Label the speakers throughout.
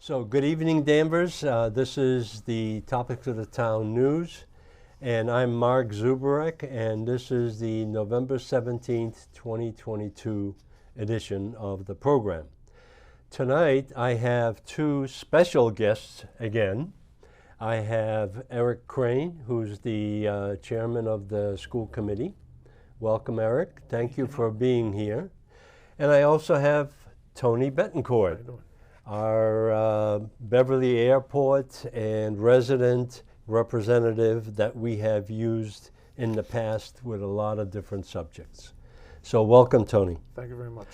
Speaker 1: So good evening, Danvers. This is the Topics of the Town News, and I'm Mark Zubarek, and this is the November 17th, 2022 edition of the program. Tonight, I have two special guests again. I have Eric Crane, who's the chairman of the school committee. Welcome, Eric. Thank you for being here. And I also have Tony Betancourt, our Beverly Airport and resident representative that we have used in the past with a lot of different subjects. So welcome, Tony.
Speaker 2: Thank you very much.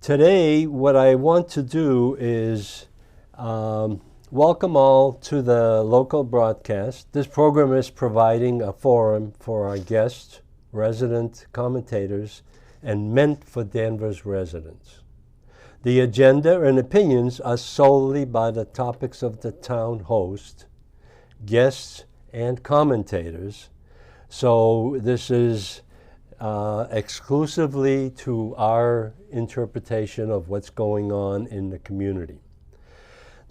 Speaker 1: Today, what I want to do is welcome all to the local broadcast. This program is providing a forum for our guests, resident commentators, and meant for Danvers residents. The agenda and opinions are solely by the topics of the town host, guests, and commentators. So this is exclusively to our interpretation of what's going on in the community.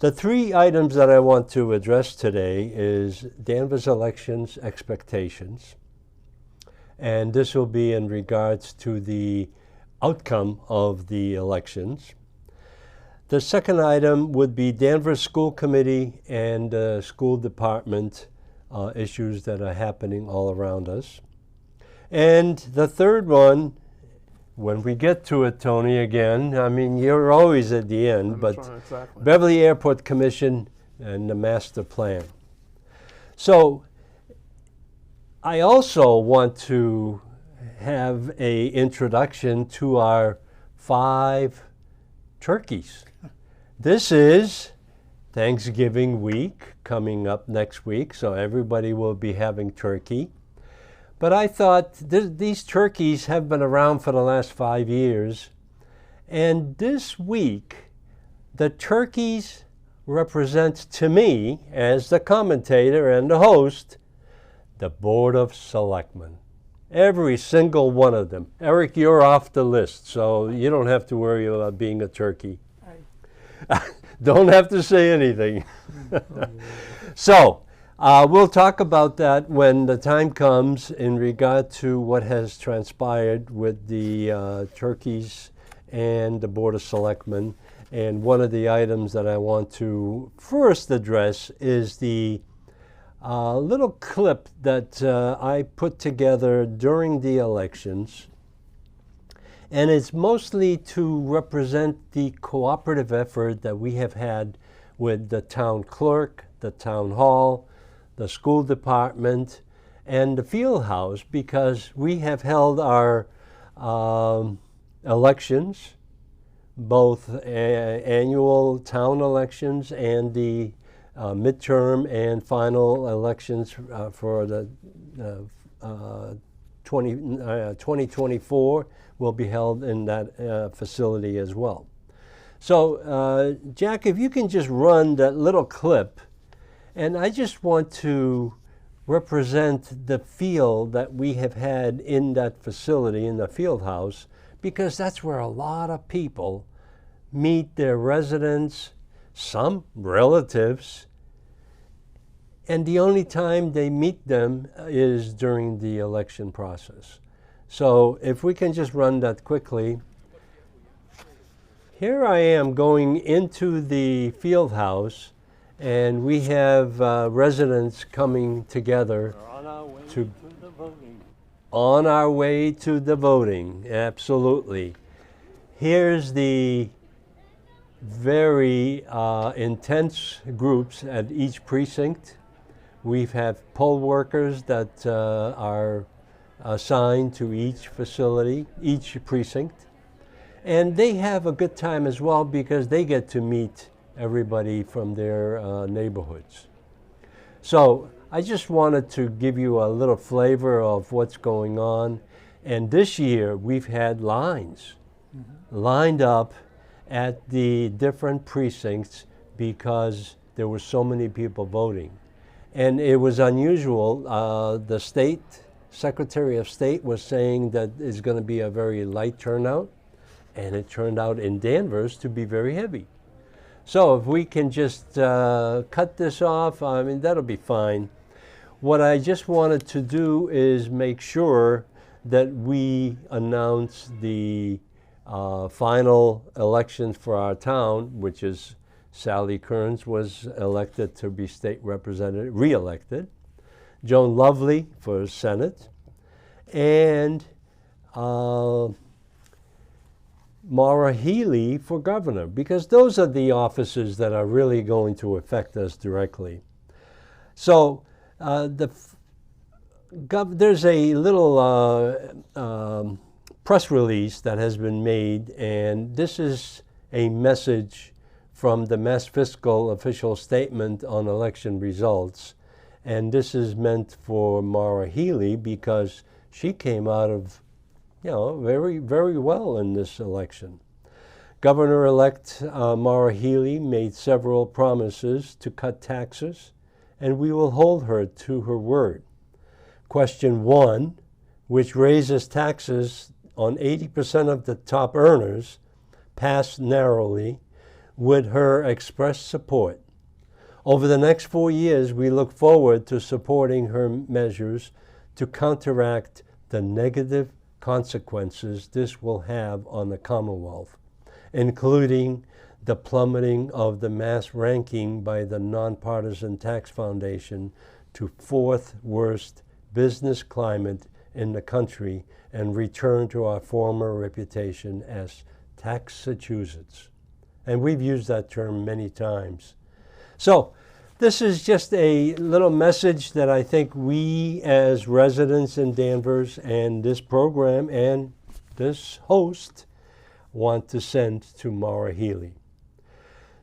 Speaker 1: The three items that I want to address today is Danvers elections expectations, and this will be in regards to the outcome of the elections. The second item would be Danvers School Committee and school department issues that are happening all around us. And the third one, when we get to it, Tony, again, I mean, you're always at the end, but
Speaker 2: exactly.
Speaker 1: Beverly Airport Commission and the master plan. So I also want to have an introduction to our 5 turkeys. This is Thanksgiving week coming up next week, so everybody will be having turkey. But I thought these turkeys have been around for the last 5 years, and this week the turkeys represent to me, as the commentator and the host, the Board of Selectmen. Every single one of them. Eric, you're off the list, so you don't have to worry about being a turkey. Don't have to say anything. So, we'll talk about that when the time comes in regard to what has transpired with the turkeys and the Board of Selectmen. And one of the items that I want to first address is the little clip that I put together during the elections. And it's mostly to represent the cooperative effort that we have had with the town clerk, the town hall, the school department, and the field house, because we have held our elections, both annual town elections and the midterm and final elections for the 2024 will be held in that facility as well. So, Jack, if you can just run that little clip, and I just want to represent the feel that we have had in that facility, in the field house, because that's where a lot of people meet their residents, some relatives, and the only time they meet them is during the election process. So if we can just run that quickly. Here I am going into the field house, and we have residents coming together
Speaker 3: On our way
Speaker 1: to
Speaker 3: the voting.
Speaker 1: on our way to the voting. Absolutely. Here's the very intense groups at each precinct. We've had poll workers that are assigned to each facility, each precinct. And they have a good time as well because they get to meet everybody from their neighborhoods. So I just wanted to give you a little flavor of what's going on. And this year we've had lines lined up at the different precincts because there were so many people voting. And it was unusual. The state Secretary of State was saying that it's going to be a very light turnout, and it turned out in Danvers to be very heavy. So if we can just cut this off, I mean, that'll be fine. What I just wanted to do is make sure that we announce the final elections for our town, which is Sally Kearns was elected to be state representative, re-elected. Joan Lovely for Senate, and Maura Healey for governor, because those are the offices that are really going to affect us directly. So there's a little press release that has been made, and this is a message from the Mass Fiscal official statement on election results. And this is meant for Maura Healey because she came out of, very, very well in this election. Governor-elect Maura Healey made several promises to cut taxes, and we will hold her to her word. Question 1, which raises taxes on 80% of the top earners, passed narrowly with her expressed support. Over the next 4 years, we look forward to supporting her measures to counteract the negative consequences this will have on the Commonwealth, including the plummeting of the mass ranking by the Nonpartisan Tax Foundation to 4th worst business climate in the country and return to our former reputation as Taxachusetts. And we've used that term many times. So this is just a little message that I think we as residents in Danvers and this program and this host want to send to Maura Healey.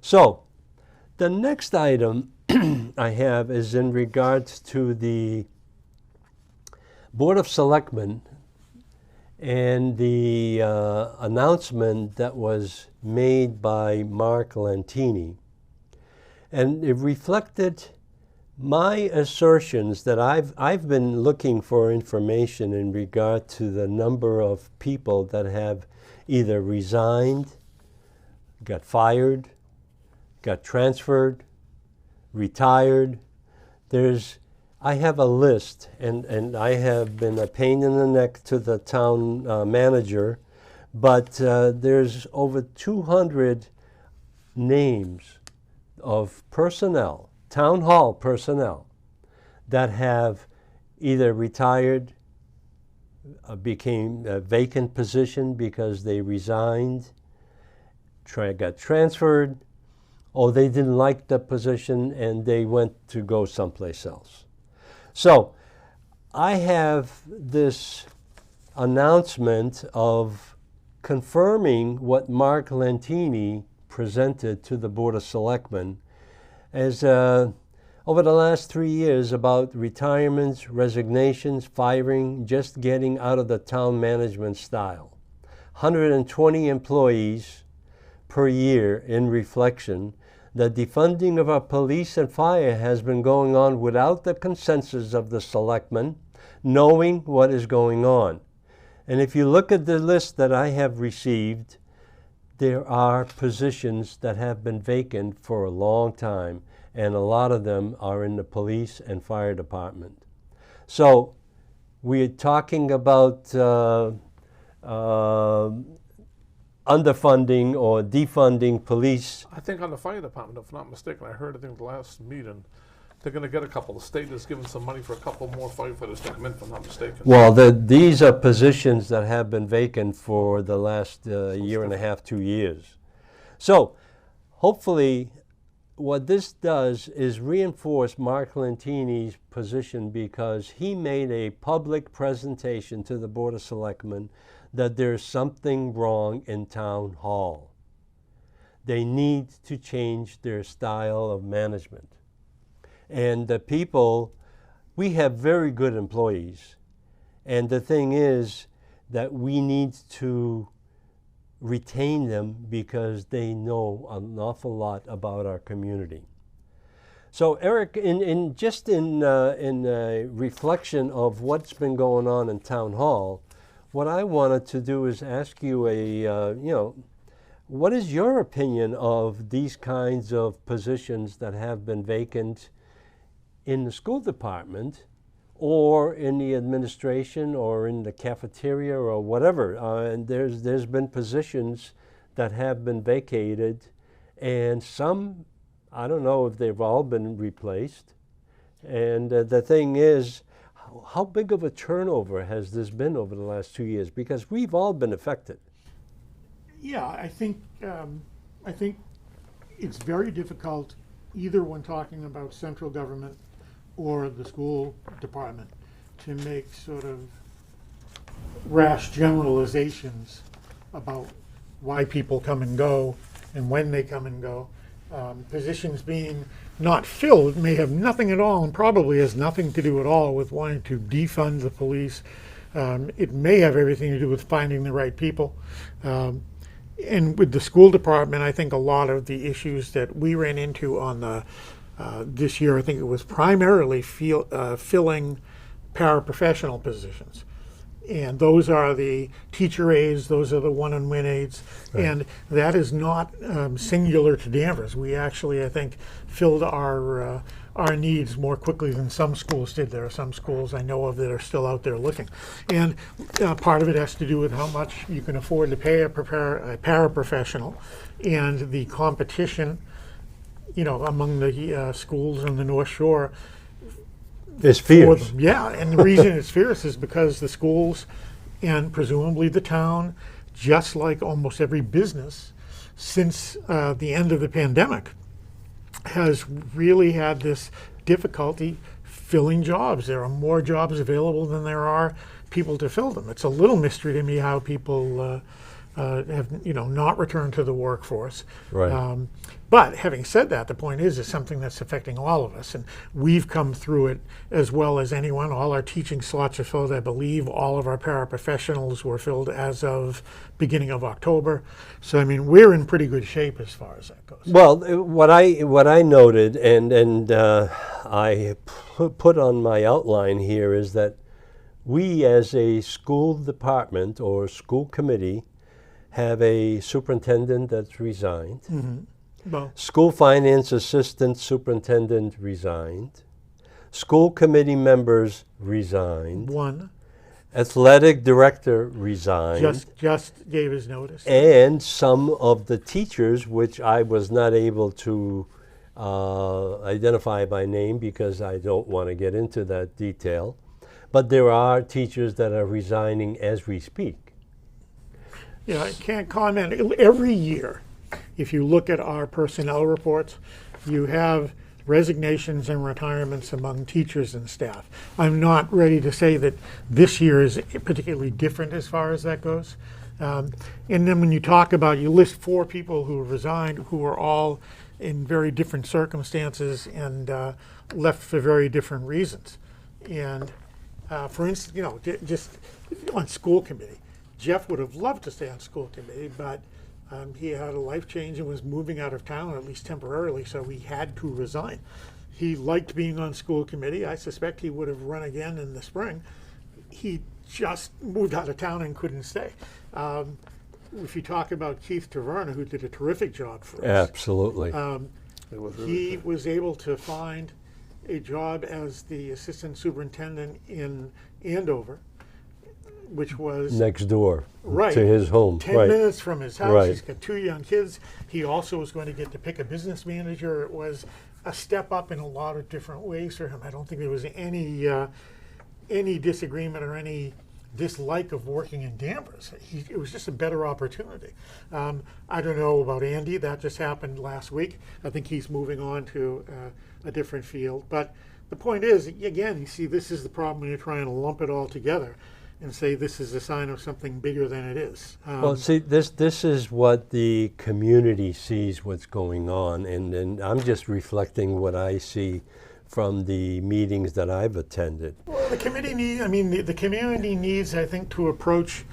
Speaker 1: So the next item I have is in regards to the Board of Selectmen and the announcement that was made by Mark Lantini. And it reflected my assertions that I've been looking for information in regard to the number of people that have either resigned, got fired, got transferred, retired. I have a list, and I have been a pain in the neck to the town manager, but there's over 200 names of personnel, town hall personnel, that have either retired, became a vacant position because they resigned, got transferred, or they didn't like the position and they went to go someplace else. So I have this announcement of confirming what Mark Lantini presented to the Board of Selectmen as over the last 3 years about retirements, resignations, firing, just getting out of the town management style. 120 employees per year in reflection. The defunding of our police and fire has been going on without the consensus of the selectmen, knowing what is going on. And if you look at the list that I have received, there are positions that have been vacant for a long time, and a lot of them are in the police and fire department. So we're talking about underfunding or defunding police.
Speaker 2: I think on the fire department, if I'm not mistaken, I heard, the last meeting, they're going to get a couple. The state has given some money for a couple more firefighters to come in, if I'm not mistaken.
Speaker 1: Well, these are positions that have been vacant for the last year and a half, 2 years. So hopefully what this does is reinforce Mark Lantini's position, because he made a public presentation to the Board of Selectmen that there's something wrong in town hall. They need to change their style of management. And the people, we have very good employees. And the thing is that we need to retain them because they know an awful lot about our community. So Eric, in reflection of what's been going on in town hall, what I wanted to do is ask you What is your opinion of these kinds of positions that have been vacant in the school department or in the administration or in the cafeteria or whatever? And there's been positions that have been vacated, and some, I don't know if they've all been replaced. And the thing is, how big of a turnover has this been over the last 2 years? Because we've all been affected.
Speaker 3: Yeah, I think it's very difficult, either when talking about central government or the school department, to make sort of rash generalizations about why people come and go and when they come and go. Positions being not filled may have nothing at all, and probably has nothing to do at all with wanting to defund the police. It may have everything to do with finding the right people. And with the school department, I think a lot of the issues that we ran into on the this year, I think it was primarily filling paraprofessional positions. And those are the teacher aides, those are the one-on-one aides,
Speaker 1: Right.
Speaker 3: and that is not singular to Danvers. We actually, I think, filled our needs more quickly than some schools did. There are some schools I know of that are still out there looking. And part of it has to do with how much you can afford to pay a paraprofessional, and the competition, among the schools on the North Shore
Speaker 1: It's
Speaker 3: for
Speaker 1: fierce.
Speaker 3: them. Yeah, and the reason it's fierce is because the schools and presumably the town, just like almost every business since the end of the pandemic, has really had this difficulty filling jobs. There are more jobs available than there are people to fill them. It's a little mystery to me how people have not returned to the workforce.
Speaker 1: Right.
Speaker 3: But having said that, the point is, it's something that's affecting all of us, and we've come through it as well as anyone. All our teaching slots are filled. I believe all of our paraprofessionals were filled as of beginning of October. So I mean, we're in pretty good shape as far as that goes.
Speaker 1: Well, what I noted and I put on my outline here is that we, as a school department or school committee, have a superintendent that's resigned.
Speaker 3: Mm-hmm. Well,
Speaker 1: School finance assistant superintendent resigned. School committee members resigned.
Speaker 3: one
Speaker 1: Athletic director resigned.
Speaker 3: just gave his notice.
Speaker 1: And some of the teachers, which I was not able to identify by name because I don't want to get into that detail, but there are teachers that are resigning as we speak.
Speaker 3: Yeah, I can't comment. Every year, if you look at our personnel reports, you have resignations and retirements among teachers and staff. I'm not ready to say that this year is particularly different as far as that goes. And then when you talk about, you list 4 people who have resigned, who are all in very different circumstances and left for very different reasons. And for instance, just on school committee, Jeff would have loved to stay on school committee, but he had a life change and was moving out of town, at least temporarily, so he had to resign. He liked being on school committee. I suspect he would have run again in the spring. He just moved out of town and couldn't stay. If you talk about Keith Taverna, who did a terrific job for us,
Speaker 1: Absolutely.
Speaker 2: It was really
Speaker 3: he
Speaker 2: good.
Speaker 3: was able to find a job as the assistant superintendent in Andover, which was
Speaker 1: Next door
Speaker 3: right
Speaker 1: to his home.
Speaker 3: 10
Speaker 1: Right.
Speaker 3: minutes from his house.
Speaker 1: Right.
Speaker 3: He's got 2 young kids. He also was going to get to pick a business manager. It was a step up in a lot of different ways for him. I don't think there was any disagreement or any dislike of working in Danvers. It was just a better opportunity. I don't know about Andy. That just happened last week. I think he's moving on to a different field. But the point is, again, you see, this is the problem when you're trying to lump it all together and say this is a sign of something bigger than it is.
Speaker 1: Well, see, this is what the community sees what's going on, and I'm just reflecting what I see from the meetings that I've attended.
Speaker 3: Well, the committee the community needs, I think, to approach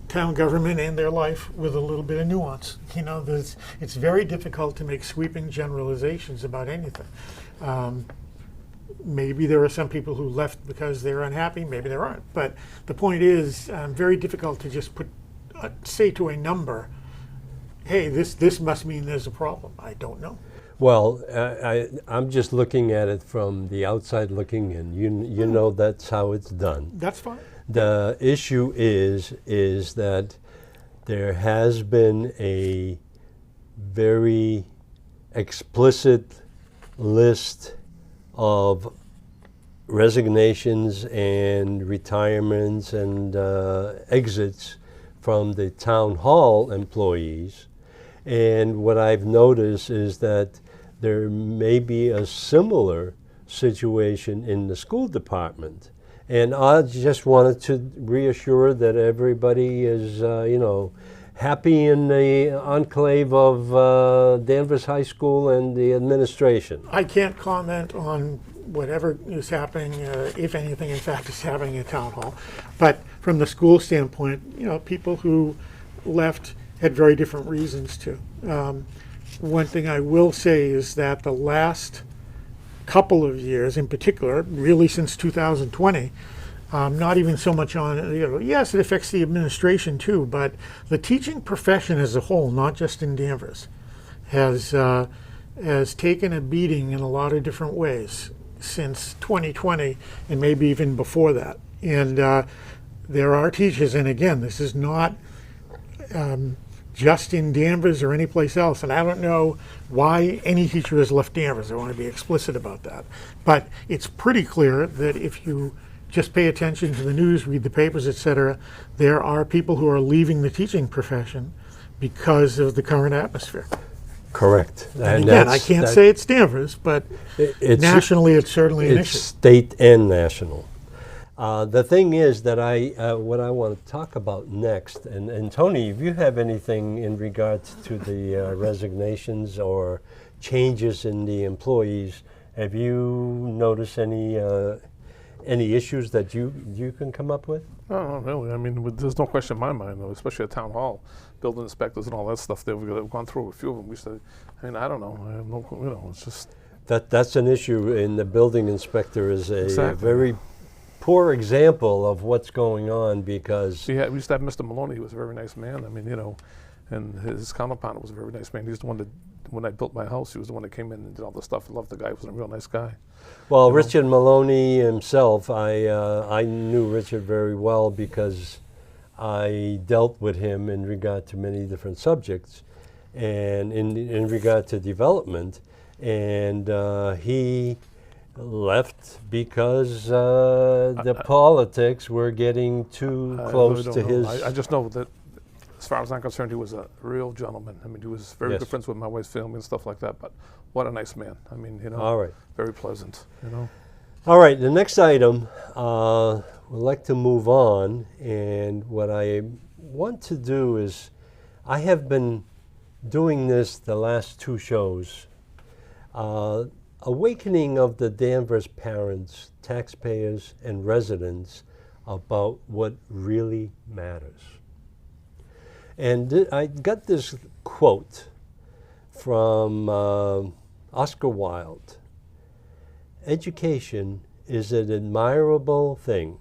Speaker 3: town government and their life with a little bit of nuance. It's very difficult to make sweeping generalizations about anything. Maybe there are some people who left because they're unhappy, maybe there aren't. But the point is, very difficult to just say to a number, hey, this must mean there's a problem. I don't know.
Speaker 1: Well, I'm just looking at it from the outside looking in. You know that's how it's done.
Speaker 3: That's fine.
Speaker 1: The issue is that there has been a very explicit list of resignations and retirements and exits from the town hall employees. And what I've noticed is that there may be a similar situation in the school department. And I just wanted to reassure that everybody is, happy in the enclave of Danvers High School and the administration.
Speaker 3: I can't comment on whatever is happening, if anything, in fact, is happening at town hall. But from the school standpoint, people who left had very different reasons to. One thing I will say is that the last couple of years, in particular, really since 2020, not even so much on, yes, it affects the administration too, but the teaching profession as a whole, not just in Danvers, has taken a beating in a lot of different ways since 2020 and maybe even before that. And there are teachers, and again, this is not just in Danvers or any place else, and I don't know why any teacher has left Danvers. I want to be explicit about that. But it's pretty clear that if you just pay attention to the news, read the papers, etc., there are people who are leaving the teaching profession because of the current atmosphere.
Speaker 1: Correct.
Speaker 3: And again, I can't say it's Danvers, but nationally it's certainly an
Speaker 1: it's
Speaker 3: issue.
Speaker 1: state and national. The thing is that what I want to talk about next, and Tony, if you have anything in regards to the resignations or changes in the employees, have you noticed any issues that you can come up with?
Speaker 2: No, really. I mean, there's no question in my mind, though, especially at town hall, building inspectors and all that stuff. They've gone through a few of them. We said, I don't know. I have no, it's just
Speaker 1: That's an issue, and the building inspector is a
Speaker 2: Exactly.
Speaker 1: very poor example of what's going on because
Speaker 2: we used to have Mr. Maloney. He was a very nice man. I mean, and his counterpart was a very nice man. He's the one that, when I built my house, he was the one that came in and did all the stuff. I loved the guy. He was a real nice guy.
Speaker 1: well, Richard Maloney himself, I knew Richard very well because I dealt with him in regard to many different subjects and in regard to development. And he left because the politics were getting too
Speaker 2: I
Speaker 1: close
Speaker 2: really
Speaker 1: to
Speaker 2: don't know.
Speaker 1: his.
Speaker 2: I just know that, as far as I'm concerned, he was a real gentleman. I mean, he was very
Speaker 1: Yes.
Speaker 2: good friends with my wife's family and stuff like that. But what a nice man. I mean,
Speaker 1: All right.
Speaker 2: very pleasant.
Speaker 1: All right, the next item, we'd like to move on, and what I want to do is, I have been doing this the last two shows, awakening of the Danvers parents, taxpayers, and residents about what really matters. And I got this quote from Oscar Wilde. Education is an admirable thing,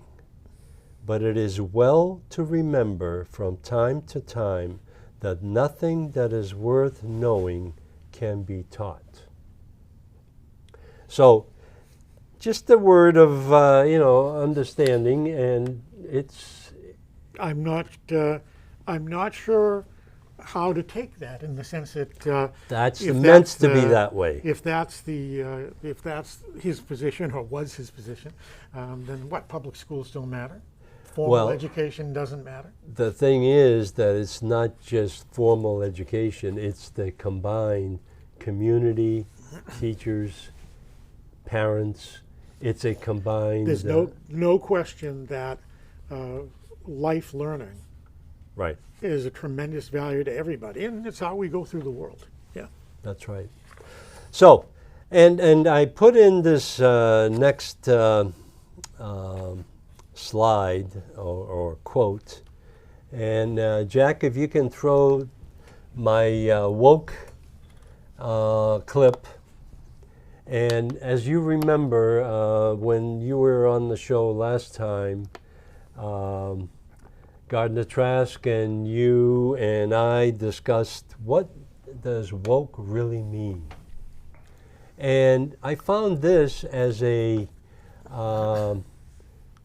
Speaker 1: but it is well to remember from time to time that nothing that is worth knowing can be taught. So, just a word of understanding, and it's.
Speaker 3: I'm not sure how to take that in the sense that
Speaker 1: That's
Speaker 3: if
Speaker 1: meant
Speaker 3: that's
Speaker 1: to be
Speaker 3: the-
Speaker 1: that way.
Speaker 3: if that's his position or was his position, then what, public schools don't matter? Formal
Speaker 1: Well-
Speaker 3: education doesn't matter?
Speaker 1: The thing is that it's not just formal education, it's the combined community, teachers, parents. It's a combined.
Speaker 3: There's no question that life learning
Speaker 1: Right,
Speaker 3: is a tremendous value to everybody, and it's how we go through the world. Yeah.
Speaker 1: that's right. So, and I put in this next slide or quote, and Jack, if you can throw my woke clip. And as you remember, when you were on the show last time, Gardner Trask and you and I discussed what does woke really mean. And I found this as a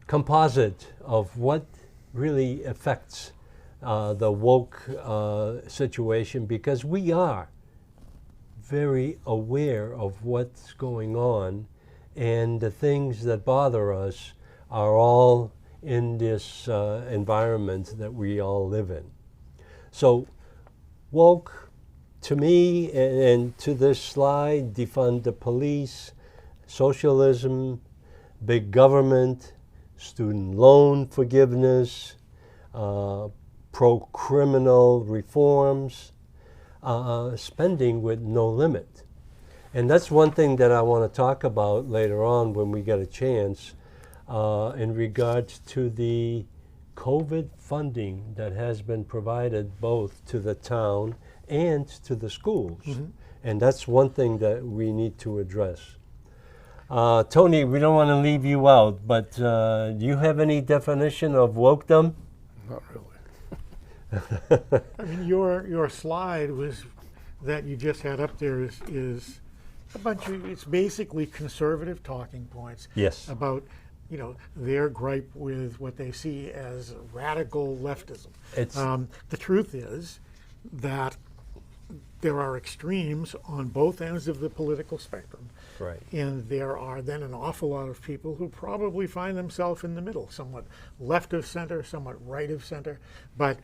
Speaker 1: composite of what really affects the woke situation, because we are very aware of what's going on, and the things that bother us are all in this environment that we all live in. So woke, to me, and to this slide, defund the police, socialism, big government, student loan forgiveness, pro-criminal reforms, spending with no limit. And that's one thing that I want to talk about later on when we get a chance in regards to the COVID funding that has been provided both to the town and to the schools. Mm-hmm. And that's one thing that we need to address. Tony, we don't want to leave you out, but do you have any definition of wokedom?
Speaker 2: Not really.
Speaker 3: I mean, your slide was that you just had up there is a bunch of, it's basically conservative talking points.
Speaker 1: Yes.
Speaker 3: About, you know, their gripe with what they see as radical leftism. The truth is that there are extremes on both ends of the political spectrum.
Speaker 1: Right.
Speaker 3: And there are then an awful lot of people who probably find themselves in the middle, somewhat left of center, somewhat right of center. But,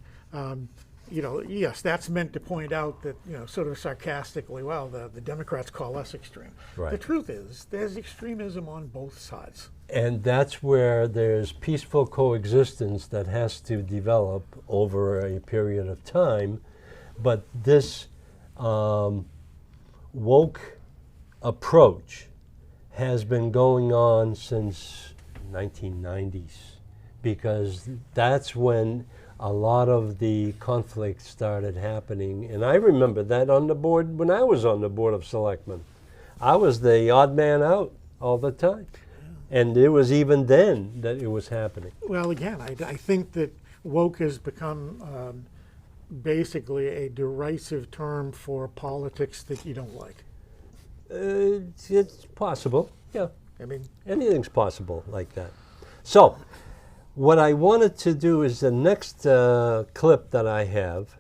Speaker 3: you know, yes, that's meant to point out that, you know, sort of sarcastically, well, the Democrats call us extreme.
Speaker 1: Right.
Speaker 3: The truth is, there's extremism on both sides.
Speaker 1: And that's where there's peaceful coexistence that has to develop over a period of time. But this woke approach has been going on since 1990s, because that's when a lot of the conflict started happening. And I remember that on the board, when I was on the Board of Selectmen. I was the odd man out all the time. And it was even then that it was happening.
Speaker 3: Well, again, I think that woke has become basically a derisive term for politics that you don't like.
Speaker 1: It's possible, yeah.
Speaker 3: I mean,
Speaker 1: anything's possible like that. So, what I wanted to do is the next clip that I have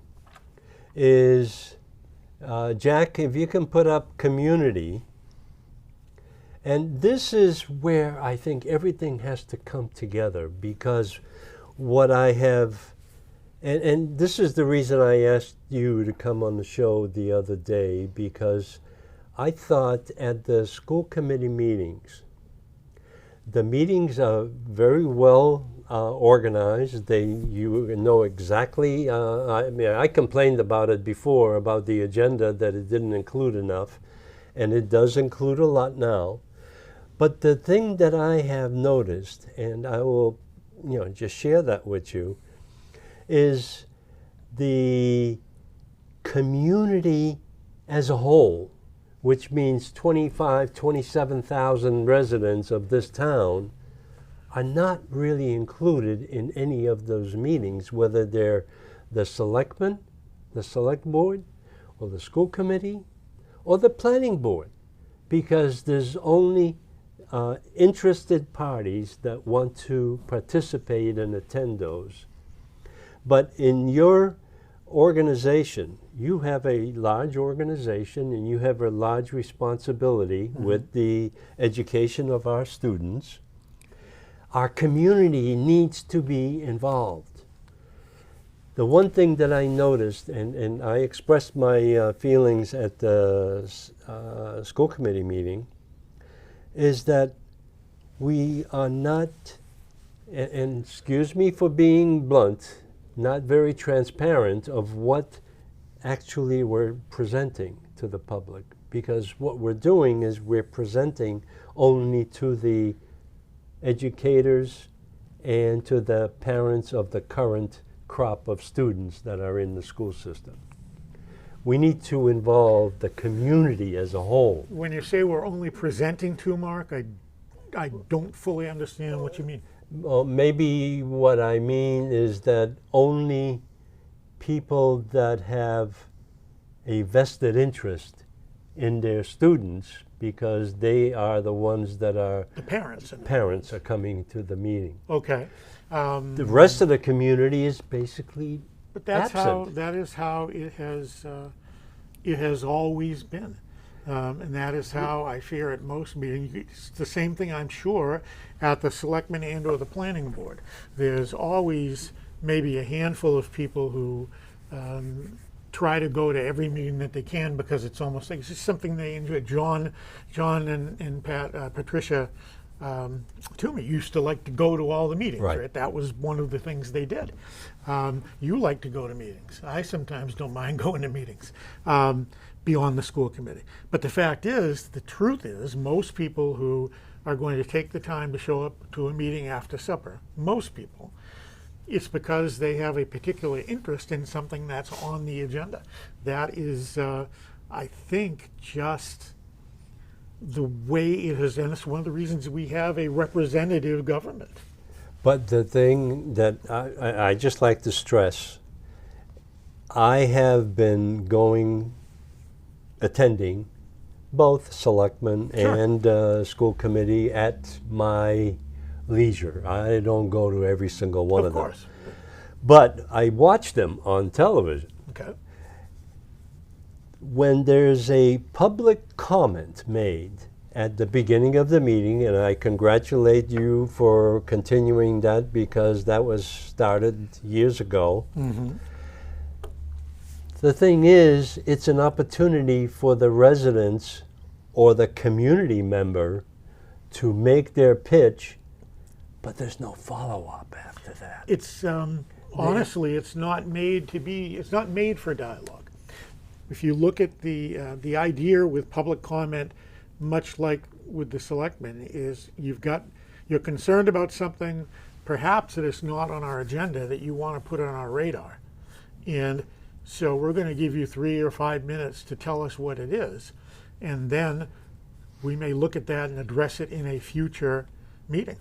Speaker 1: is, Jack, if you can put up community. And this is where I think everything has to come together, because what I have, and this is the reason I asked you to come on the show the other day, because I thought at the school committee meetings, the meetings are very well organized. You know exactly, I mean, I complained about it before, about the agenda, that it didn't include enough, and it does include a lot now. But the thing that I have noticed, and I will, you know, just share that with you, is the community as a whole, which means 27,000 residents of this town, are not really included in any of those meetings, whether they're the selectmen, the select board, or the school committee, or the planning board, because there's only interested parties that want to participate and attend those. But in your organization, you have a large organization and you have a large responsibility with the education of our students. Our community needs to be involved. The one thing that I noticed, and I expressed my feelings at the school committee meeting, is that we are not, and excuse me for being blunt, not very transparent of what actually we're presenting to the public. Because what we're doing is we're presenting only to the educators and to the parents of the current crop of students that are in the school system. We need to involve the community as a whole.
Speaker 3: when you say we're only presenting to, Mark, I don't fully understand what you mean.
Speaker 1: Well, maybe what I mean is that only people that have a vested interest in their students, because they are the ones that are
Speaker 3: The parents.
Speaker 1: parents are coming to the meeting.
Speaker 3: Okay.
Speaker 1: The rest of the community is basically
Speaker 3: But that's
Speaker 1: absent.
Speaker 3: that is how it has always been. And that is how I fear at most meetings. It's the same thing, I'm sure, at the selectmen and or the planning board. There's always maybe a handful of people who try to go to every meeting that they can because it's almost like it's just something they enjoy. John and Patricia Toomey used to like to go to all the meetings,
Speaker 1: Right.
Speaker 3: right? That was one of the things they did. You like to go to meetings. I sometimes don't mind going to meetings beyond the school committee. But the fact is, the truth is, most people who are going to take the time to show up to a meeting after supper, most people, it's because they have a particular interest in something that's on the agenda. That is, I think, just the way it has, and it's one of the reasons we have a representative government.
Speaker 1: But the thing that I just like to stress, I have been attending both selectmen
Speaker 3: Sure.
Speaker 1: and school committee at my leisure. I don't go to every single one of
Speaker 3: Of
Speaker 1: them.
Speaker 3: course.
Speaker 1: But I watch them on television.
Speaker 3: Okay.
Speaker 1: When there's a public comment made at the beginning of the meeting, and I congratulate you for continuing that because that was started years ago. The thing is, it's an opportunity for the residents or the community member to make their pitch, but there's no follow-up after that.
Speaker 3: It's honestly, it's not made to be. It's not made for dialogue. If you look at the idea with public comment, much like with the selectmen, is you're concerned about something, perhaps that is not on our agenda that you want to put on our radar, and so we're going to give you 3 or 5 minutes to tell us what it is, and then we may look at that and address it in a future meeting.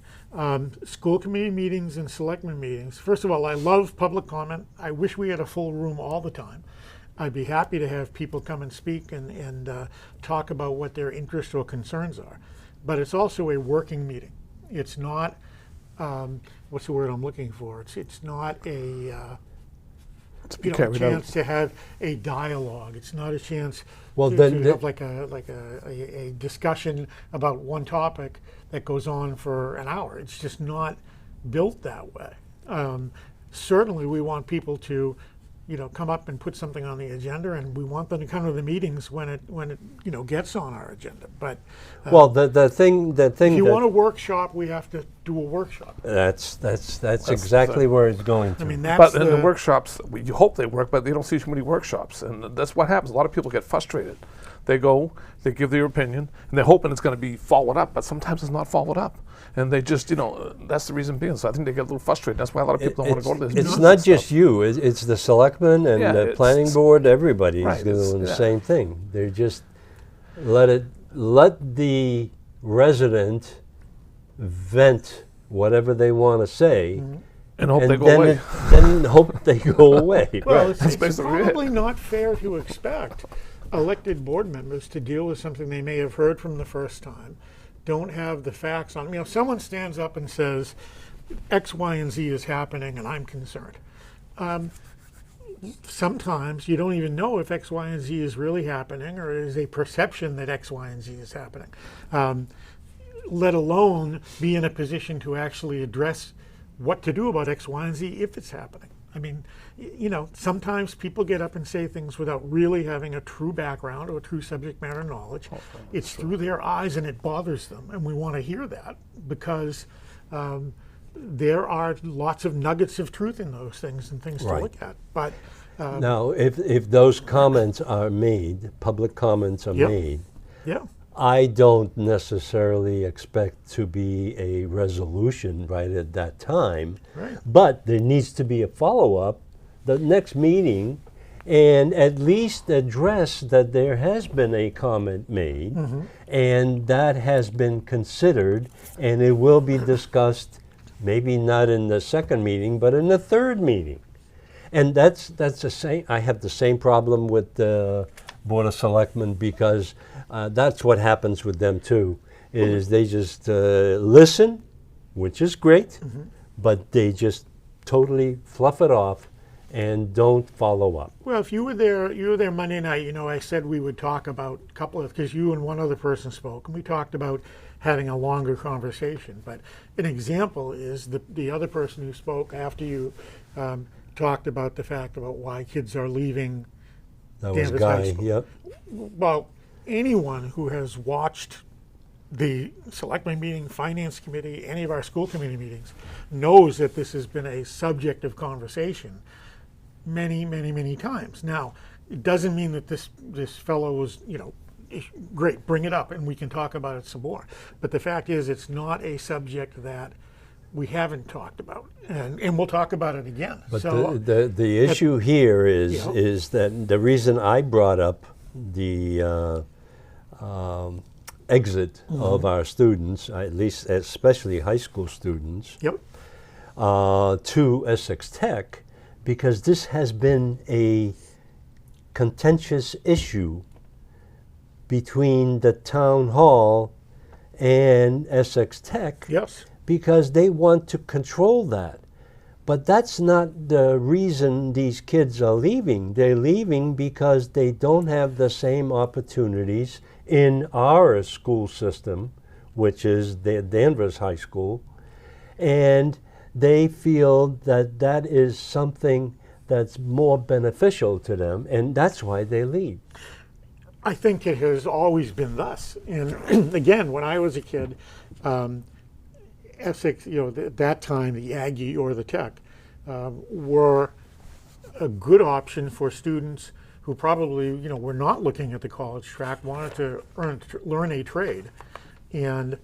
Speaker 3: School committee meetings and selectmen meetings. First of all, I love public comment. I wish we had a full room all the time. I'd be happy to have people come and speak and talk about what their interests or concerns are. But it's also a working meeting. It's not, what's the word I'm looking for? It's not a chance to have a dialogue. It's not a chance
Speaker 1: Well,
Speaker 3: to
Speaker 1: then
Speaker 3: have like a discussion about one topic that goes on for an hour. It's just not built that way. Certainly, we want people to, come up and put something on the agenda, and we want them to come to the meetings when it gets on our agenda. But
Speaker 1: well, the thing
Speaker 3: if you
Speaker 1: that
Speaker 3: want a workshop, we have to do a workshop.
Speaker 1: that's exactly where it's going to.
Speaker 3: I mean, that's
Speaker 2: But in the workshops, you hope they work, but they don't see too many workshops, and that's what happens. A lot of people get frustrated. They go, they give their opinion, and they're hoping it's going to be followed up, but sometimes it's not followed up, and they just, that's the reason being. So I think they get a little frustrated. That's why a lot of people don't want to go to this.
Speaker 1: It's
Speaker 2: meetings
Speaker 1: not
Speaker 2: and
Speaker 1: just
Speaker 2: stuff.
Speaker 1: you. It's the selectmen and
Speaker 2: Yeah,
Speaker 1: the
Speaker 2: it's-
Speaker 1: planning board. Everybody's
Speaker 2: Right, it's-
Speaker 1: doing the
Speaker 2: yeah.
Speaker 1: same thing. They're just let the resident vent whatever they want to say,
Speaker 2: And hope
Speaker 1: and
Speaker 2: they go
Speaker 1: then
Speaker 2: away.
Speaker 1: then hope they go away.
Speaker 3: Well,
Speaker 1: Right.
Speaker 3: it's
Speaker 2: basically it.
Speaker 3: probably not fair to expect elected board members to deal with something they may have heard from the first time, don't have the facts on. If someone stands up and says X, Y, and Z is happening, and I'm concerned. Sometimes you don't even know if X, Y, and Z is really happening, or is a perception that X, Y, and Z is happening. Let alone be in a position to actually address what to do about X, Y, and Z if it's happening. I mean, sometimes people get up and say things without really having a true background or true subject matter knowledge. It's through their eyes and it bothers them, and we want to hear that because there are lots of nuggets of truth in those things and things to
Speaker 1: Right.
Speaker 3: look at. But
Speaker 1: Now, if those comments are made, public comments are
Speaker 3: Yep.
Speaker 1: made,
Speaker 3: yeah,
Speaker 1: I don't necessarily expect to be a resolution right at that time,
Speaker 3: right.
Speaker 1: but there needs to be a follow-up the next meeting and at least address that there has been a comment made and that has been considered and it will be discussed maybe not in the second meeting, but in the third meeting. And that's the same. I have the same problem with the Board of Selectmen, because that's what happens with them too. Is they just listen, which is great, but they just totally fluff it off and don't follow up.
Speaker 3: Well, if you were there Monday night, you know, I said we would talk about a couple of, because you and one other person spoke, and we talked about having a longer conversation. But an example is the other person who spoke after you talked about the fact about why kids are leaving
Speaker 1: That was
Speaker 3: Danvers High
Speaker 1: Guy,
Speaker 3: School.
Speaker 1: yep.
Speaker 3: Well, anyone who has watched the selectmen meeting, finance committee, any of our school committee meetings, knows that this has been a subject of conversation many, many, many times. Now, it doesn't mean that this fellow was, you know, great, bring it up and we can talk about it some more. But the fact is, it's not a subject that we haven't talked about, and we'll talk about it again.
Speaker 1: But
Speaker 3: So
Speaker 1: the issue here is
Speaker 3: Yeah.
Speaker 1: is that the reason I brought up the exit of our students, at least especially high school students,
Speaker 3: yep,
Speaker 1: to Essex Tech, because this has been a contentious issue between the town hall and Essex Tech,
Speaker 3: yes,
Speaker 1: because they want to control that. But that's not the reason these kids are leaving. They're leaving because they don't have the same opportunities in our school system, which is the Danvers High School, and they feel that that is something that's more beneficial to them, and that's why they leave.
Speaker 3: I think it has always been thus. And again, when I was a kid, Essex, you know, at that time, the Aggie or the Tech were a good option for students who probably, you know, were not looking at the college track, wanted to learn a trade, and,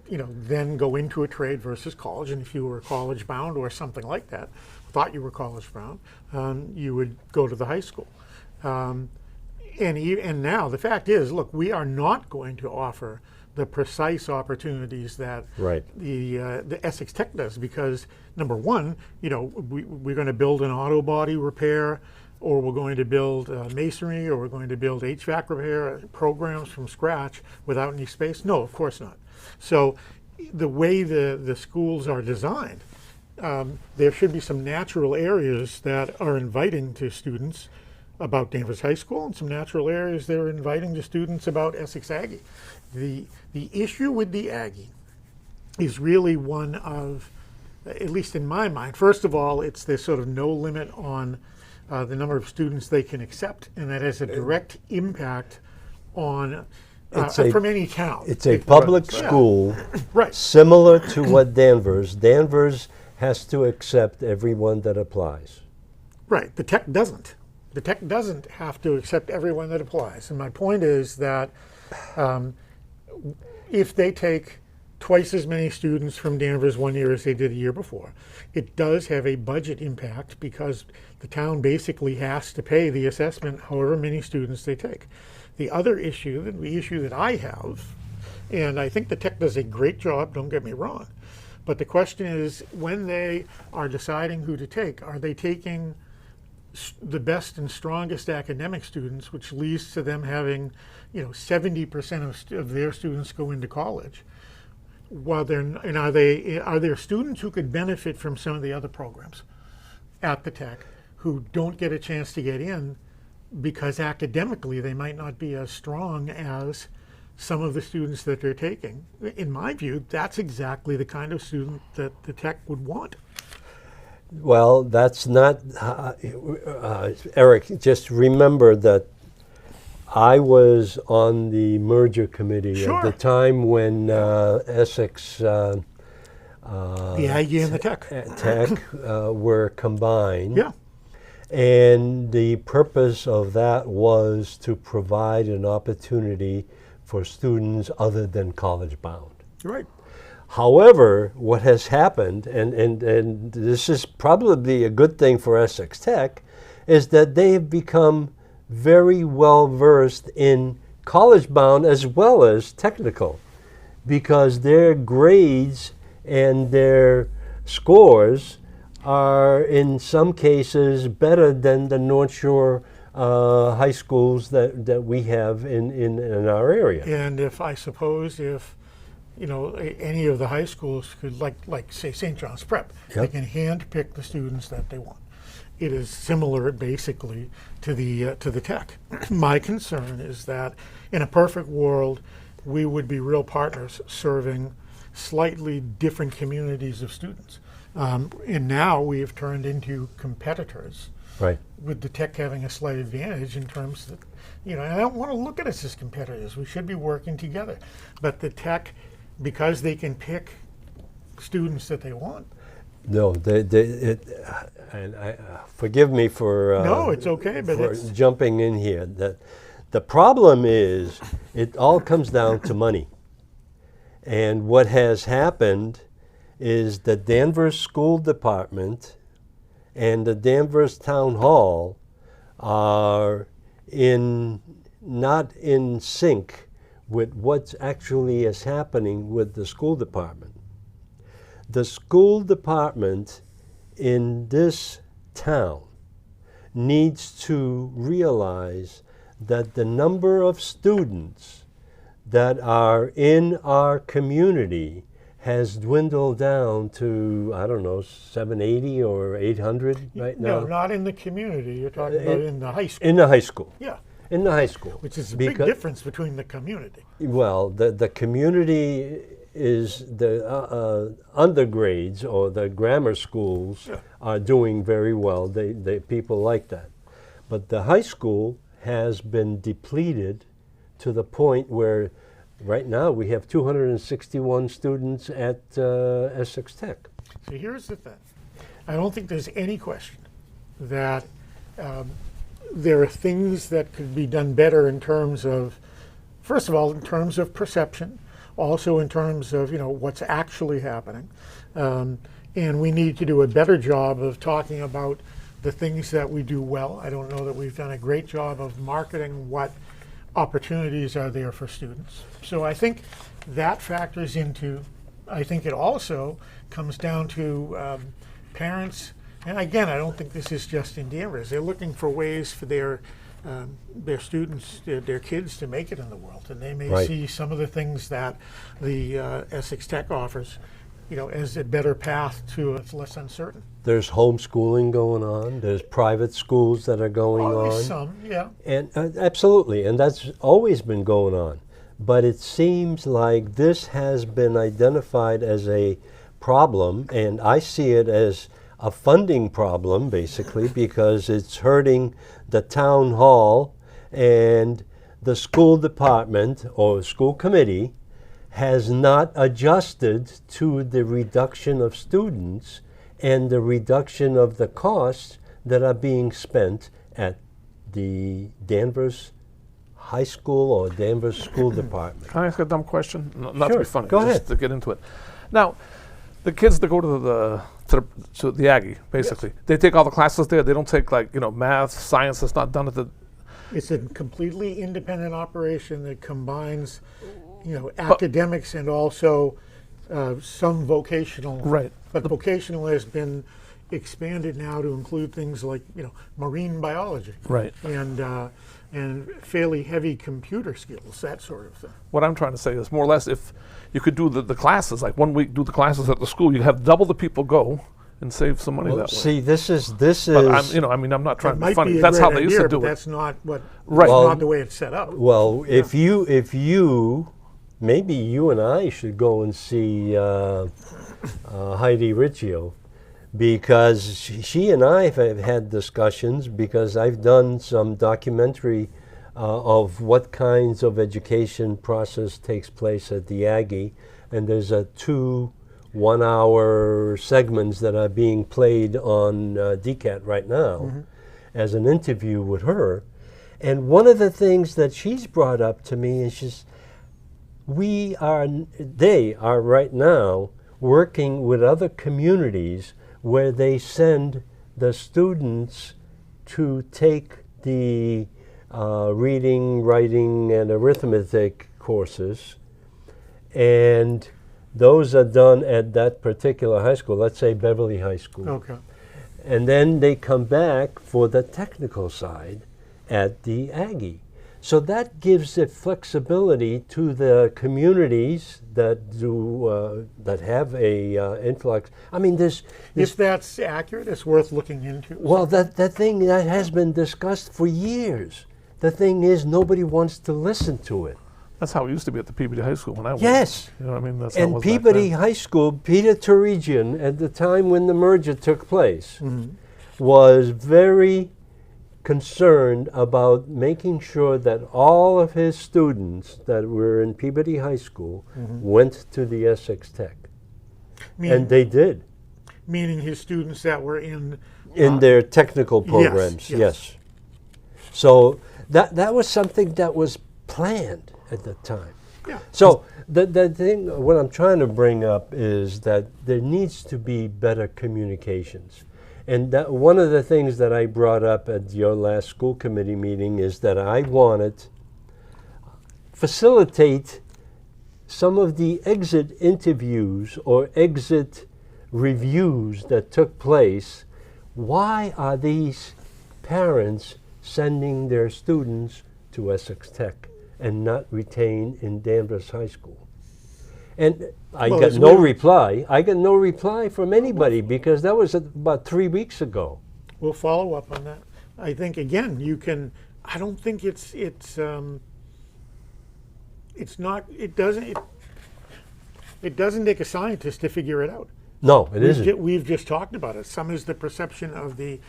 Speaker 3: you know, then go into a trade versus college. And if you were college bound or something like that, thought you were college bound, you would go to the high school. And now the fact is, look, we are not going to offer the precise opportunities that
Speaker 1: Right.
Speaker 3: the Essex Tech does, because number one, you know, we're going to build an auto body repair, or we're going to build masonry, or we're going to build HVAC repair programs from scratch without any space. No, of course not. So the way the schools are designed, there should be some natural areas that are inviting to students about Danvers High School, and some natural areas that are inviting to students about Essex Aggie. The issue with the Aggie is really one of, at least in my mind, first of all, it's this sort of no limit on the number of students they can accept, and that has a direct impact on from any town.
Speaker 1: It's a public
Speaker 3: Yeah.
Speaker 1: school,
Speaker 3: Right.
Speaker 1: similar to what Danvers has to accept everyone that applies.
Speaker 3: Right. The Tech doesn't. The Tech doesn't have to accept everyone that applies. And my point is that if they take twice as many students from Danvers one year as they did the year before, it does have a budget impact, because the town basically has to pay the assessment however many students they take. The other issue, the issue that I have, and I think the Tech does a great job, don't get me wrong, but the question is, when they are deciding who to take, are they taking the best and strongest academic students, which leads to them having, you know, 70% of their students go into college? While and are there students who could benefit from some of the other programs at the Tech who don't get a chance to get in because academically they might not be as strong as some of the students that they're taking? In my view, that's exactly the kind of student that the Tech would want.
Speaker 1: Well, that's not, Eric, just remember that I was on the merger committee
Speaker 3: Sure.
Speaker 1: at the time when Essex
Speaker 3: The Aggie and the Tech.
Speaker 1: Tech were combined.
Speaker 3: Yeah.
Speaker 1: And the purpose of that was to provide an opportunity for students other than college bound.
Speaker 3: Right.
Speaker 1: However, what has happened, and this is probably a good thing for Essex Tech, is that they have become very well versed in college bound as well as technical, because their grades and their scores are in some cases better than the North Shore high schools that we have in our area.
Speaker 3: And if any of the high schools could, like say St. John's Prep, they
Speaker 1: Yep.
Speaker 3: can hand pick the students that they want. It is similar basically to the tech. My concern is that in a perfect world, we would be real partners serving slightly different communities of students. And now we have turned into competitors,
Speaker 1: Right.
Speaker 3: with the tech having a slight advantage in terms that, and I don't want to look at us as competitors. We should be working together. But the tech, because they can pick students that they want.
Speaker 1: No, and forgive me for
Speaker 3: No, it's okay, but
Speaker 1: for
Speaker 3: it's
Speaker 1: jumping in here. The problem is it all comes down to money. And what has happened is the Danvers School Department and the Danvers Town Hall are not in sync with what actually is happening with the school department. The school department in this town needs to realize that the number of students that are in our community has dwindled down to, I don't know, 780 or 800 right now.
Speaker 3: no, not in the community. You're talking about in the high school.
Speaker 1: In the high school.
Speaker 3: Yeah,
Speaker 1: In the high school.
Speaker 3: which is a big difference between the community.
Speaker 1: Well, the community is the undergrades or the grammar schools are doing very well. They people like that. But the high school has been depleted to the point where right now we have 261 students at Essex Tech.
Speaker 3: So here's the thing. I don't think there's any question that there are things that could be done better in terms of, first of all, in terms of perception, also in terms of what's actually happening, and we need to do a better job of talking about the things that we do well. I don't know that we've done a great job of marketing what opportunities are there for students. So I think that factors into, I think it also comes down to parents, and again, I don't think this is just in Danvers. They're looking for ways for their students, their kids to make it in the world, and they may
Speaker 1: Right.
Speaker 3: see some of the things that the Essex Tech offers, as a better path to it's less uncertain.
Speaker 1: There's homeschooling going on. There's private schools that are going
Speaker 3: Always
Speaker 1: on.
Speaker 3: some, yeah.
Speaker 1: And absolutely, and that's always been going on. But it seems like this has been identified as a problem, and I see it as a funding problem, basically, because it's hurting the town hall, and the school department or school committee has not adjusted to the reduction of students and the reduction of the costs that are being spent at the Danvers High School or Danvers School Department.
Speaker 2: Can I ask a dumb question? Not to
Speaker 1: Sure,
Speaker 2: be funny,
Speaker 1: go
Speaker 2: just
Speaker 1: ahead.
Speaker 2: to get into it. Now, the kids that go to the Aggie, basically, they take all the classes there. They don't take math, science that's not done at the.
Speaker 3: It's a completely independent operation that combines, academics and also some vocational.
Speaker 2: Right.
Speaker 3: But vocational has been expanded now to include things like marine biology.
Speaker 2: Right.
Speaker 3: And fairly heavy computer skills, that sort of thing.
Speaker 2: What I'm trying to say is more or less if you could do the classes, like 1 week do the classes at the school, you have double the people go and save some money
Speaker 1: Well,
Speaker 2: that way.
Speaker 1: see, this is
Speaker 2: But I'm not trying
Speaker 3: It
Speaker 2: to be
Speaker 3: might
Speaker 2: funny.
Speaker 3: be a
Speaker 2: That's
Speaker 3: great
Speaker 2: how they used
Speaker 3: idea,
Speaker 2: to do
Speaker 3: but
Speaker 2: it.
Speaker 3: that's not what.
Speaker 2: Right.
Speaker 3: That's
Speaker 1: Well,
Speaker 3: not the way it's set up.
Speaker 1: well, if you, maybe you and I should go and see Heidi Riccio, because she and I have had discussions, because I've done some documentary of what kinds of education process takes place at the Aggie, and there's 2 1-hour segments that are being played on DCAT right now as an interview with her. And one of the things that she's brought up to me is they are right now working with other communities where they send the students to take the reading, writing, and arithmetic courses, and Those are done at that particular high school, let's say Beverly High School.
Speaker 3: Okay.
Speaker 1: And then they come back for the technical side at the Aggie. So that gives it flexibility to the communities that do that have a influx. I mean,
Speaker 3: If that's accurate, it's worth looking into.
Speaker 1: well, that thing that has been discussed for years. The thing is, nobody wants to listen to it.
Speaker 2: That's how it used to be at the Peabody High School when I went.
Speaker 1: Yes.
Speaker 2: You know what I mean? That's how it
Speaker 1: And
Speaker 2: was back
Speaker 1: Peabody
Speaker 2: then.
Speaker 1: High School, Peter Terigian, at the time when the merger took place, was very concerned about making sure that all of his students that were in Peabody High School went to the Essex Tech. And they did
Speaker 3: Meaning his students that were in
Speaker 1: their technical programs,
Speaker 3: yes.
Speaker 1: So that was something that was planned at the time.
Speaker 3: Yeah.
Speaker 1: So the thing, what I'm trying to bring up is that there needs to be better communications. And that one of the things that I brought up at your last school committee meeting is that I wanted facilitate some of the exit interviews or exit reviews that took place. Why are these parents sending their students to Essex Tech and not retain in Danvers High School? And I
Speaker 3: Well,
Speaker 1: got
Speaker 3: as
Speaker 1: no
Speaker 3: we-
Speaker 1: reply. I got no reply from anybody because that was about 3 weeks ago.
Speaker 3: We'll follow up on that. I think again, you can. I don't think it's not. It doesn't take a scientist to figure it out.
Speaker 1: No, it isn't.
Speaker 3: We've just talked about it. Some is the perception of the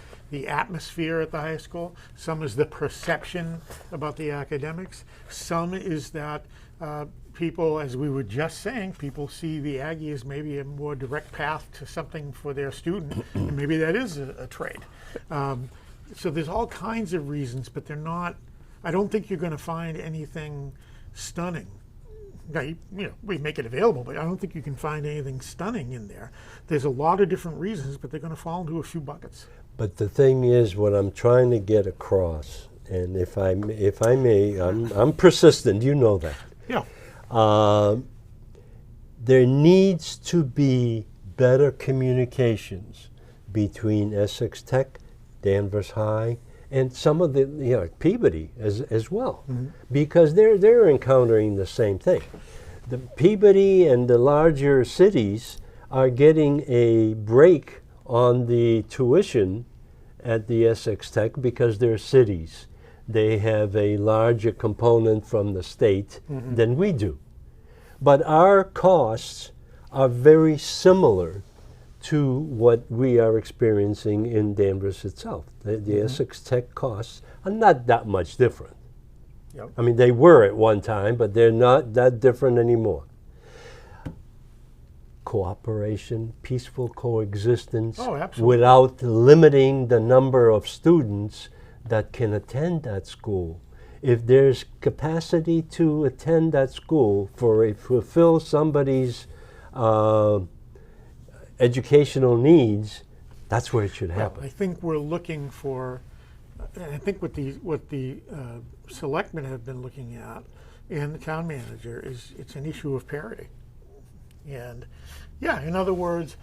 Speaker 3: atmosphere at the high school. Some is the perception about the academics. Some is that people, as we were just saying, people see the Aggie as maybe a more direct path to something for their student, and maybe that is a trade. So there's all kinds of reasons, but they're not. I don't think you're going to find anything stunning. Now, we make it available, but I don't think you can find anything stunning in there. There's a lot of different reasons, but they're going to fall into a few buckets.
Speaker 1: But the thing is, what I'm trying to get across, and if I may, I'm persistent. You know that.
Speaker 3: Yeah.
Speaker 1: There needs to be better communications between Essex Tech, Danvers High, and some of the Peabody as well, because they're encountering the same thing. The Peabody and the larger cities are getting a break on the tuition at the Essex Tech because they're cities. They have a larger component from the state than we do. But our costs are very similar to what we are experiencing in Danvers itself. The Essex Tech costs are not that much different.
Speaker 3: Yep.
Speaker 1: I mean, they were at one time, but they're not that different anymore. Cooperation, peaceful coexistence,
Speaker 3: Oh, absolutely.
Speaker 1: without limiting the number of students that can attend that school. If there's capacity to attend that school fulfill somebody's educational needs, that's where it should happen.
Speaker 3: I think we're looking for, and I think what the selectmen have been looking at, and the town manager, is it's an issue of parity. And yeah, in other words,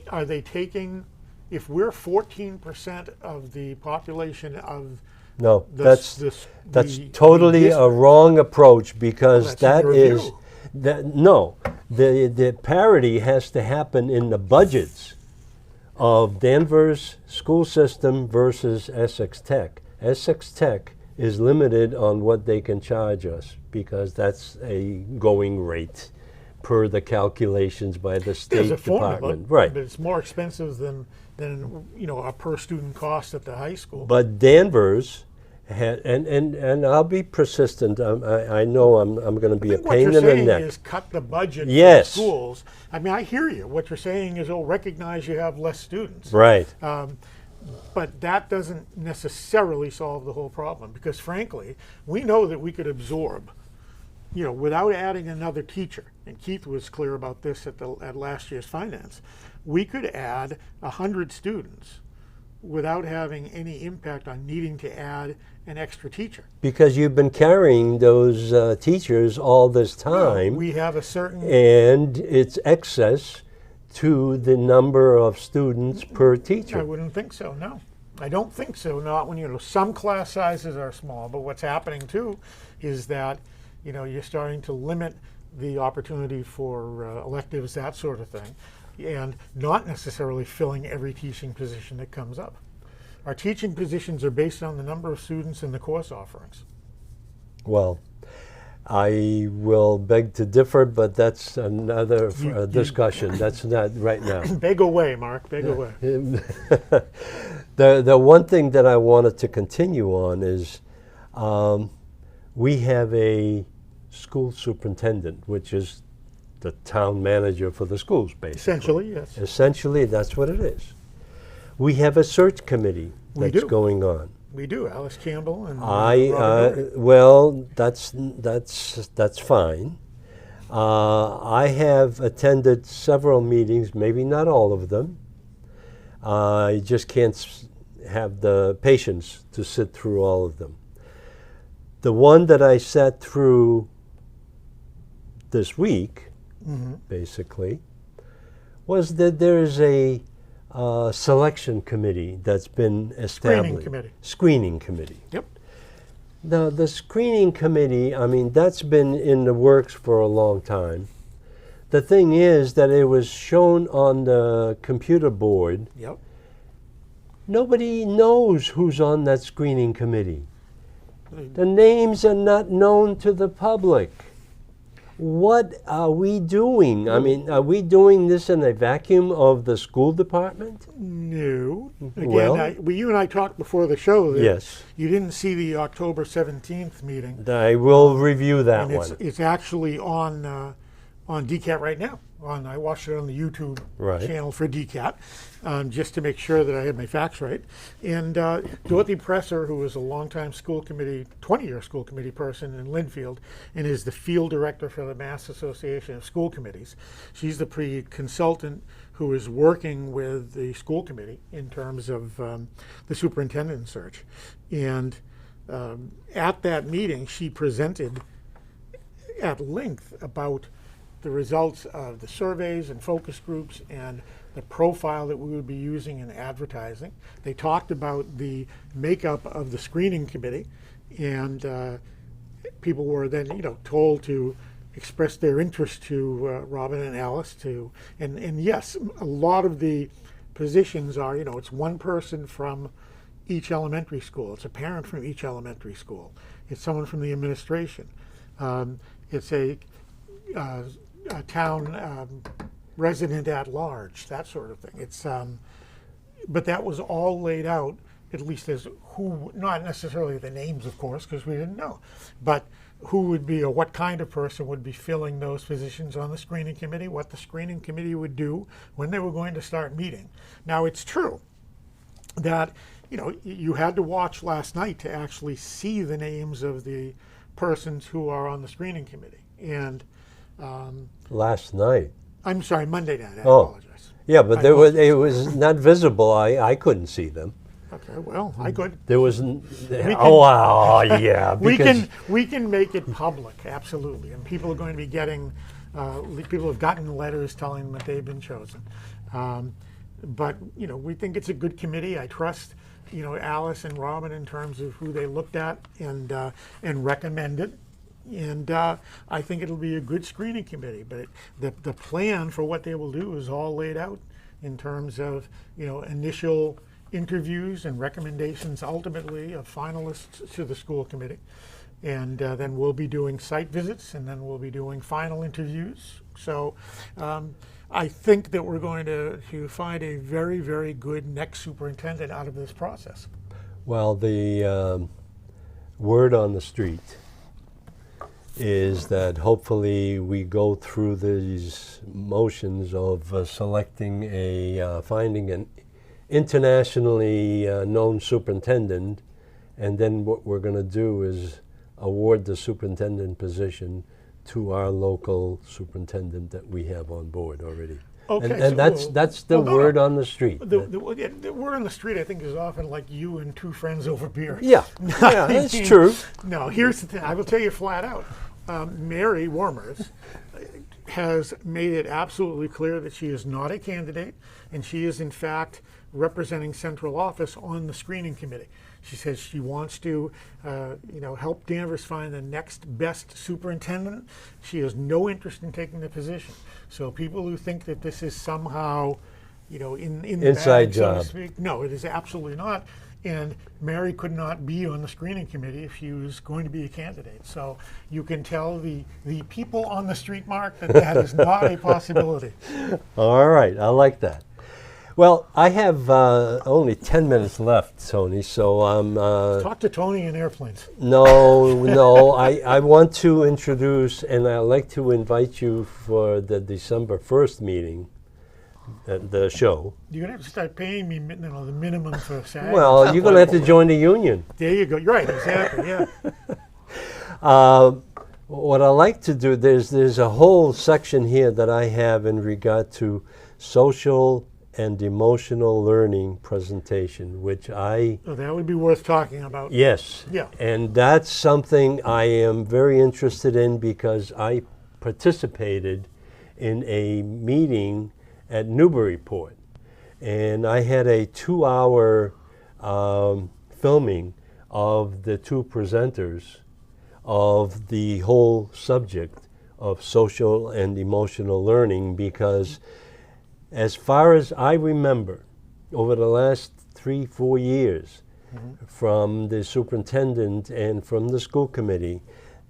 Speaker 3: are they taking, if we're 14% of the population of
Speaker 1: No,
Speaker 3: the,
Speaker 1: that's
Speaker 3: the
Speaker 1: totally a
Speaker 3: district,
Speaker 1: wrong approach because
Speaker 3: Well, that's
Speaker 1: that
Speaker 3: in your
Speaker 1: is
Speaker 3: view.
Speaker 1: the parity has to happen in the budgets of Danvers school system versus Essex Tech. Essex Tech is limited on what they can charge us because that's a going rate per the calculations by the
Speaker 3: there's
Speaker 1: State
Speaker 3: a formula,
Speaker 1: Department. Right.
Speaker 3: but it's more expensive than a per student cost at the high school.
Speaker 1: But Danvers had, and I'll be persistent. I know I'm going to be a
Speaker 3: I think what
Speaker 1: pain
Speaker 3: you're
Speaker 1: in the
Speaker 3: saying
Speaker 1: neck.
Speaker 3: is cut the budget
Speaker 1: Yes.
Speaker 3: for schools. I mean, I hear you. What you're saying is, recognize you have less students.
Speaker 1: Right.
Speaker 3: But that doesn't necessarily solve the whole problem because, frankly, we know that we could absorb, without adding another teacher. And Keith was clear about this at last year's finance. We could add 100 students without having any impact on needing to add an extra teacher.
Speaker 1: Because you've been carrying those teachers all this time,
Speaker 3: We have a certain,
Speaker 1: and it's excess to the number of students per
Speaker 3: I
Speaker 1: teacher.
Speaker 3: wouldn't think so, no. I don't think so, not when, some class sizes are small, but what's happening too is that, you're starting to limit the opportunity for electives, that sort of thing, and not necessarily filling every teaching position that comes up. Our teaching positions are based on the number of students and the course offerings.
Speaker 1: Well, I will beg to differ, but that's another discussion. That's not right now.
Speaker 3: Beg away, Mark, beg away.
Speaker 1: The one thing that I wanted to continue on is we have a school superintendent, which is the town manager for the schools, basically.
Speaker 3: Essentially, yes.
Speaker 1: Essentially, that's what it is. We have a search committee
Speaker 3: We
Speaker 1: that's
Speaker 3: do.
Speaker 1: going on.
Speaker 3: We do, Alice Campbell and
Speaker 1: I
Speaker 3: Robin Doherty.
Speaker 1: well, that's fine. I have attended several meetings, maybe not all of them. I just can't have the patience to sit through all of them. The one that I sat through this week, basically, was that there is a selection committee that's been established.
Speaker 3: committee.
Speaker 1: Screening committee.
Speaker 3: Yep.
Speaker 1: Now, the screening committee, I mean, that's been in the works for a long time. The thing is that it was shown on the computer board.
Speaker 3: Yep.
Speaker 1: Nobody knows who's on that screening committee. The names are not known to the public. What are we doing? I mean, are we doing this in a vacuum of the school department?
Speaker 3: No. Again,
Speaker 1: Well-
Speaker 3: you and I talked before the show that
Speaker 1: Yes.
Speaker 3: you didn't see the October 17th meeting.
Speaker 1: I will review that
Speaker 3: And
Speaker 1: one.
Speaker 3: it's actually on DCAT right now. I watched it on the YouTube
Speaker 1: Right.
Speaker 3: channel for DCAT, just to make sure that I had my facts right. And Dorothy Presser, who is a longtime 20-year school committee person in Linfield, and is the field director for the Mass Association of School Committees. She's the consultant who is working with the school committee in terms of the superintendent search. And at that meeting, she presented at length about the results of the surveys and focus groups and the profile that we would be using in advertising. They talked about the makeup of the screening committee, and people were then, told to express their interest to Robin and Alice and yes, a lot of the positions are, it's one person from each elementary school. It's a parent from each elementary school. It's someone from the administration. It's a town resident at large, that sort of thing. It's but that was all laid out, at least as who, not necessarily the names, of course, because we didn't know, but who would be or what kind of person would be filling those positions on the screening committee, what the screening committee would do when they were going to start meeting. Now, it's true that you had to watch last night to actually see the names of the persons who are on the screening committee. And
Speaker 1: Last night.
Speaker 3: I'm sorry, Monday night. I
Speaker 1: Oh.
Speaker 3: apologize.
Speaker 1: Yeah, but it was not visible. I couldn't see them.
Speaker 3: Okay, well, I could.
Speaker 1: There was.
Speaker 3: can-
Speaker 1: Oh, wow, yeah.
Speaker 3: We
Speaker 1: because-
Speaker 3: can make it public, absolutely, and people are going to be getting. People have gotten letters telling them that they've been chosen. But we think it's a good committee. I trust Alice and Robin in terms of who they looked at and recommended. And I think it'll be a good screening committee. But the plan for what they will do is all laid out in terms of initial interviews and recommendations ultimately of finalists to the school committee. And then we'll be doing site visits, and then we'll be doing final interviews. So I think that we're going to find a very, very good next superintendent out of this process.
Speaker 1: Well, the word on the street is that hopefully we go through these motions of selecting finding an internationally known superintendent, and then what we're going to do is award the superintendent position to our local superintendent that we have on board already.
Speaker 3: Okay,
Speaker 1: and
Speaker 3: so-
Speaker 1: that's the
Speaker 3: well, no,
Speaker 1: word
Speaker 3: no.
Speaker 1: on the street.
Speaker 3: The word on the street, I think, is often like you and two friends over beer.
Speaker 1: Yeah, yeah, that's true.
Speaker 3: No, here's the thing. I will tell you flat out. Mary Wormers has made it absolutely clear that she is not a candidate, and she is in fact representing central office on the screening committee. She says she wants to, help Danvers find the next best superintendent. She has no interest in taking the position. So people who think that this is somehow, in the
Speaker 1: Inside
Speaker 3: bag, so to
Speaker 1: job.
Speaker 3: speak, no, it is absolutely not. And Mary could not be on the screening committee if she was going to be a candidate. So you can tell the people on the street, Mark, that is not a possibility.
Speaker 1: All right, I like that. Well, I have only 10 minutes left, Tony, so
Speaker 3: Talk to Tony in airplanes.
Speaker 1: no, I want to introduce, and I'd like to invite you for the December 1st meeting, the show.
Speaker 3: You're going to have to start paying me the minimum for SAG.
Speaker 1: Well, you're going to have to join the union.
Speaker 3: There you go. You're right, exactly, yeah.
Speaker 1: What I like to do, there's a whole section here that I have in regard to social and emotional learning presentation, which I,
Speaker 3: So that would be worth talking about.
Speaker 1: yes.
Speaker 3: Yeah.
Speaker 1: And that's something I am very interested in because I participated in a meeting at Newburyport. And I had a 2-hour filming of the two presenters of the whole subject of social and emotional learning, because as far as I remember, over the last 3-4 years, from the superintendent and from the school committee,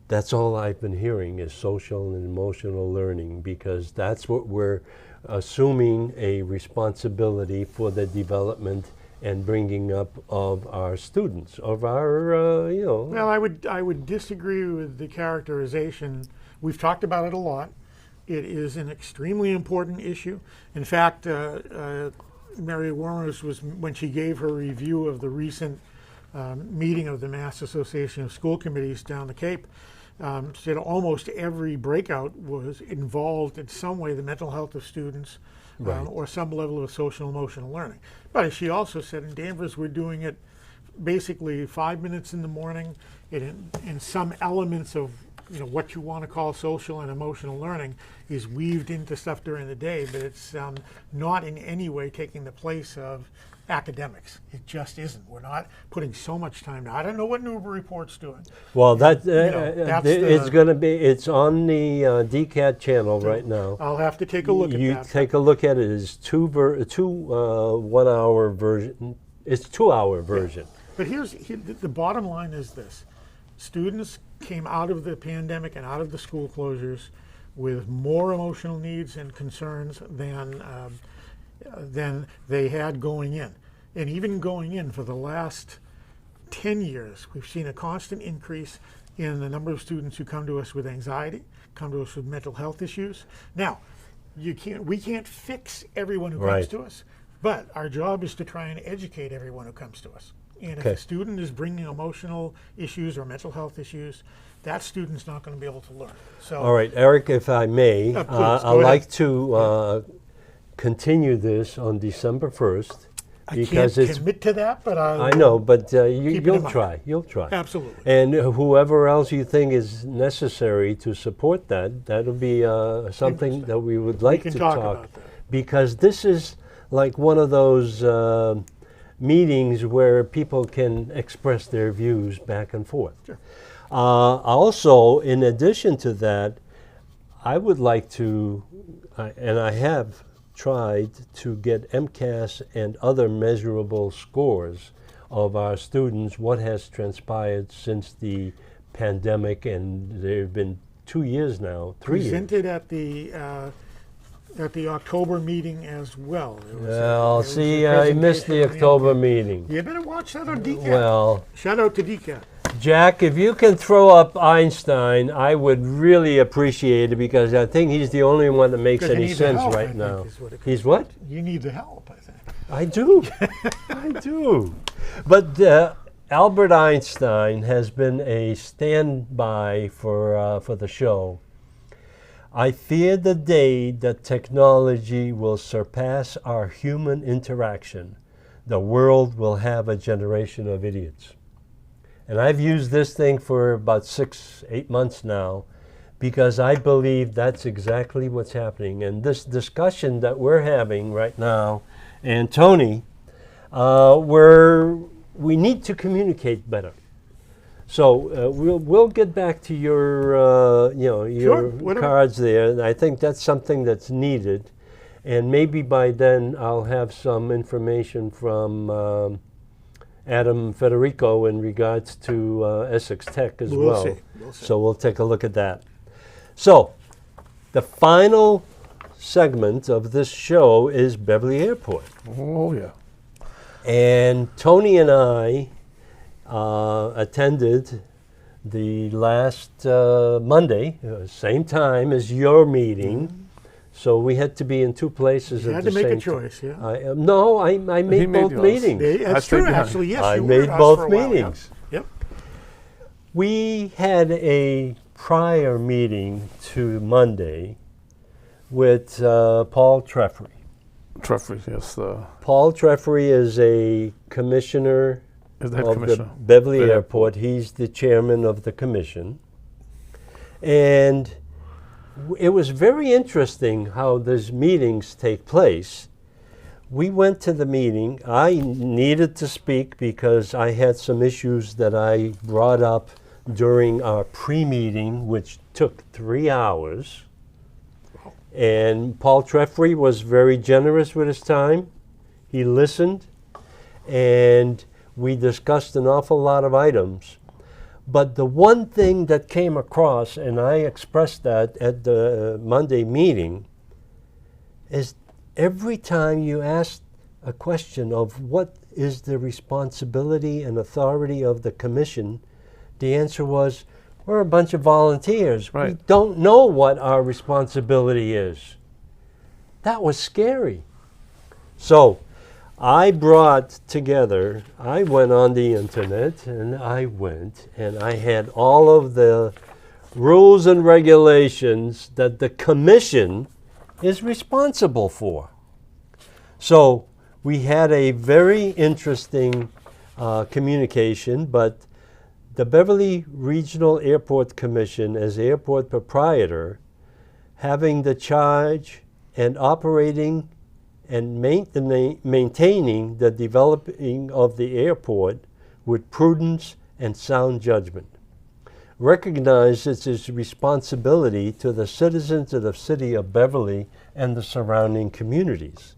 Speaker 1: that's all I've been hearing is social and emotional learning, because that's what we're assuming a responsibility for the development and bringing up of our students, of our,
Speaker 3: Well, I would disagree with the characterization. We've talked about it a lot. It is an extremely important issue. In fact, Mary Wormers was, when she gave her review of the recent meeting of the Mass Association of School Committees down the Cape, said almost every breakout was involved in some way the mental health of students,
Speaker 1: Right.
Speaker 3: or some level of social emotional learning. But as she also said, in Danvers we're doing it basically 5 minutes in the morning, in some elements of what you want to call social and emotional learning is weaved into stuff during the day, but it's not in any way taking the place of academics. It just isn't. We're not putting so much time now. I don't know what Newburyport's doing.
Speaker 1: well, that
Speaker 3: that's
Speaker 1: it's
Speaker 3: the-
Speaker 1: going to be. It's on the DCAT channel right now.
Speaker 3: I'll have to take a look at
Speaker 1: You
Speaker 3: that.
Speaker 1: take a look at it. It's two 1-hour version. It's 2-hour version.
Speaker 3: But the bottom line is this. Students came out of the pandemic and out of the school closures with more emotional needs and concerns than they had going in. And even going in for the last 10 years, we've seen a constant increase in the number of students who come to us with anxiety, come to us with mental health issues. Now, we can't fix everyone who
Speaker 1: Right.
Speaker 3: comes to us, but our job is to try and educate everyone who comes to us. And if
Speaker 1: Okay.
Speaker 3: a student is bringing emotional issues or mental health issues, that student's not going to be able to learn. So,
Speaker 1: All right, Eric, if I may,
Speaker 3: Please, go
Speaker 1: I'd
Speaker 3: ahead.
Speaker 1: like to continue this on December 1st.
Speaker 3: I
Speaker 1: because
Speaker 3: can't
Speaker 1: it's.
Speaker 3: commit to that, but
Speaker 1: I know, but
Speaker 3: Keep it in
Speaker 1: you'll
Speaker 3: mind.
Speaker 1: try. You'll try.
Speaker 3: Absolutely.
Speaker 1: And whoever else you think is necessary to support that, that'll be something
Speaker 3: Interesting.
Speaker 1: that we would like
Speaker 3: can
Speaker 1: to
Speaker 3: talk
Speaker 1: talk.
Speaker 3: about that.
Speaker 1: Because this is like one of those meetings where people can express their views back and forth.
Speaker 3: Sure.
Speaker 1: Also, in addition to that, I would like to, and I have tried to get MCAS and other measurable scores of our students, what has transpired since the pandemic, and there have been 2 years now, 3 years.
Speaker 3: Presented at the October meeting as well. There was
Speaker 1: Well,
Speaker 3: there
Speaker 1: see,
Speaker 3: was a
Speaker 1: I missed the
Speaker 3: presentation on
Speaker 1: October
Speaker 3: MCAT.
Speaker 1: meeting.
Speaker 3: You better watch that on DCAT.
Speaker 1: Well,
Speaker 3: Shout out to DCAT.
Speaker 1: Jack, if you can throw up Einstein, I would really appreciate it, because I think he's the only one that makes
Speaker 3: Because he
Speaker 1: any
Speaker 3: needs the
Speaker 1: sense
Speaker 3: help, I
Speaker 1: right
Speaker 3: think,
Speaker 1: now.
Speaker 3: is what it
Speaker 1: He's what?
Speaker 3: You need the help, I think.
Speaker 1: I do. I do. But Albert Einstein has been a standby for the show. I fear the day that technology will surpass our human interaction. The world will have a generation of idiots. And I've used this thing for about 6-8 months now because I believe that's exactly what's happening. And this discussion that we're having right now, and Tony, we need to communicate better. So we'll get back to your your cards there. And I think that's something that's needed, and maybe by then I'll have some information from Adam Federico in regards to Essex Tech as well.
Speaker 3: We'll see.
Speaker 1: So we'll take a look at that. So the final segment of this show is Beverly Airport.
Speaker 2: Oh, yeah.
Speaker 1: And Tony and I attended the last Monday, same time as your meeting. So we had to be in two places
Speaker 3: You
Speaker 1: at
Speaker 3: had
Speaker 1: the
Speaker 3: to make
Speaker 1: same
Speaker 3: a choice, yeah.
Speaker 1: No, I made both
Speaker 2: yours.
Speaker 1: meetings.
Speaker 3: That's
Speaker 2: stayed
Speaker 3: true,
Speaker 2: behind.
Speaker 3: actually. Yes,
Speaker 1: I
Speaker 3: you
Speaker 1: made
Speaker 3: were us
Speaker 1: both
Speaker 3: for a while, yeah.
Speaker 1: meetings.
Speaker 3: Yep.
Speaker 1: We had a prior meeting to Monday with Paul Treffery.
Speaker 2: Treffery, yes.
Speaker 1: Paul Treffery is a commissioner
Speaker 2: Is the head
Speaker 1: of
Speaker 2: commissioner.
Speaker 1: the Beverly
Speaker 2: The
Speaker 1: Airport. He's the chairman of the commission. And it was very interesting how these meetings take place. We went to the meeting. I needed to speak because I had some issues that I brought up during our pre-meeting, which took 3 hours. And Paul Treffery was very generous with his time. He listened, and we discussed an awful lot of items. But the one thing that came across, and I expressed that at the Monday meeting, is every time you asked a question of what is the responsibility and authority of the commission, the answer was, we're a bunch of volunteers.
Speaker 2: Right.
Speaker 1: We don't know what our responsibility is. That was scary. So I brought together, I went on the internet and I had all of the rules and regulations that the commission is responsible for. So we had a very interesting communication, but the Beverly Regional Airport Commission, as airport proprietor, having the charge and operating and maintaining the developing of the airport with prudence and sound judgment, recognizes its responsibility to the citizens of the city of Beverly and the surrounding communities.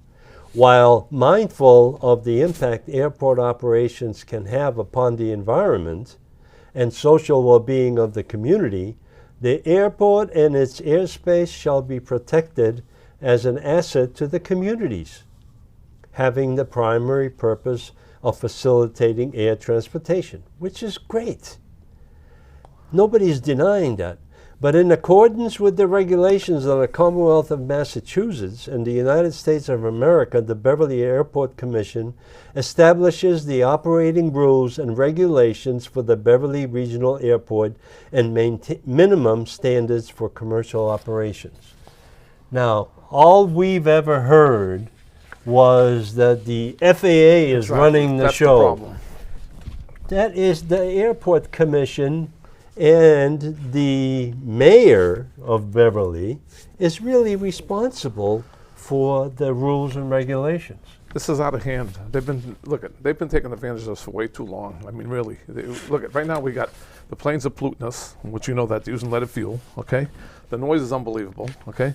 Speaker 1: While mindful of the impact airport operations can have upon the environment and social well-being of the community, the airport and its airspace shall be protected as an asset to the communities, having the primary purpose of facilitating air transportation, which is great. Nobody's denying that. But in accordance with the regulations of the Commonwealth of Massachusetts and the United States of America, the Beverly Airport Commission establishes the operating rules and regulations for the Beverly Regional Airport and minimum standards for commercial operations. Now, all we've ever heard was that the FAA is running the
Speaker 2: That's
Speaker 1: show.
Speaker 2: The problem.
Speaker 1: That is the Airport Commission, and the mayor of Beverly is really responsible for the rules and regulations.
Speaker 2: This is out of hand. They've been taking advantage of us for way too long. I mean, really. Right now we got the planes are polluting, which you know that they're using leaded fuel. Okay, the noise is unbelievable. Okay,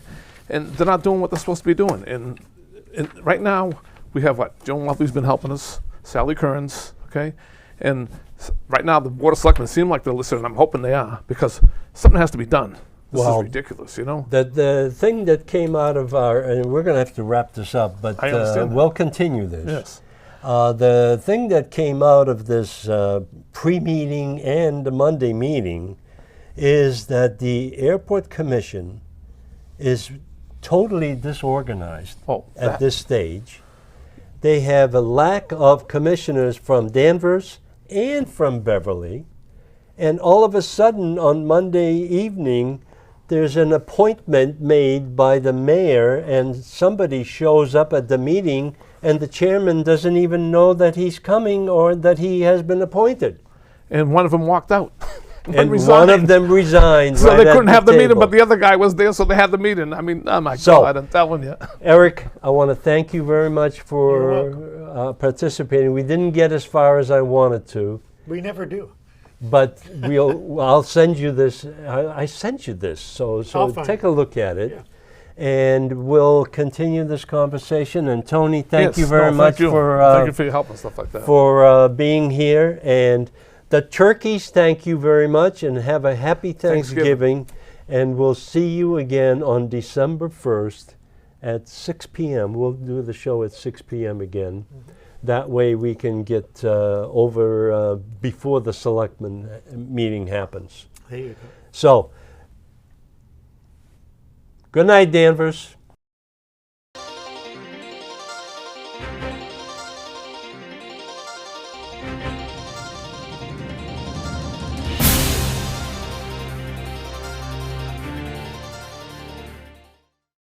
Speaker 2: and they're not doing what they're supposed to be doing. And right now we have what Joan Walthy's been helping us, Sally Kearns. Okay, and right now the Board of Selectmen seem like they're listening. I'm hoping they are, because something has to be done. This is ridiculous, you know?
Speaker 1: The thing that came out of our, and we're going to have to wrap this up, but
Speaker 2: I understand that.
Speaker 1: we'll continue this.
Speaker 2: Yes.
Speaker 1: The thing that came out of this pre-meeting and the Monday meeting is that the Airport Commission is totally disorganized at this stage. They have a lack of commissioners from Danvers and from Beverly, and all of a sudden on Monday evening, there's an appointment made by the mayor and somebody shows up at the meeting and the chairman doesn't even know that he's coming or that he has been appointed.
Speaker 2: And one of them walked out.
Speaker 1: And
Speaker 2: resigned.
Speaker 1: one of them resigned.
Speaker 2: So
Speaker 1: right
Speaker 2: they
Speaker 1: at
Speaker 2: couldn't
Speaker 1: the
Speaker 2: have the meeting,
Speaker 1: table.
Speaker 2: but the other guy was there, so they had the meeting. I mean, oh my
Speaker 1: So-
Speaker 2: God, I'm telling you.
Speaker 1: Eric, I want to thank you very much
Speaker 3: You're
Speaker 1: for participating. We didn't get as far as I wanted to,
Speaker 3: We never do.
Speaker 1: but I'll send you this. I sent you this, so
Speaker 3: I'll find
Speaker 1: take
Speaker 3: it.
Speaker 1: a look at it.
Speaker 3: Yeah.
Speaker 1: And we'll continue this conversation. And Tony, thank
Speaker 2: Yes,
Speaker 1: you very
Speaker 2: no,
Speaker 1: much
Speaker 2: thank you.
Speaker 1: for
Speaker 2: Thank you for your help and stuff like that.
Speaker 1: for being here. And the turkeys, thank you very much, and have a happy Thanksgiving. And we'll see you again on December 1st at 6 p.m. We'll do the show at 6 p.m. again. That way we can get over before the selectmen meeting happens.
Speaker 3: There you go.
Speaker 1: So, good night, Danvers.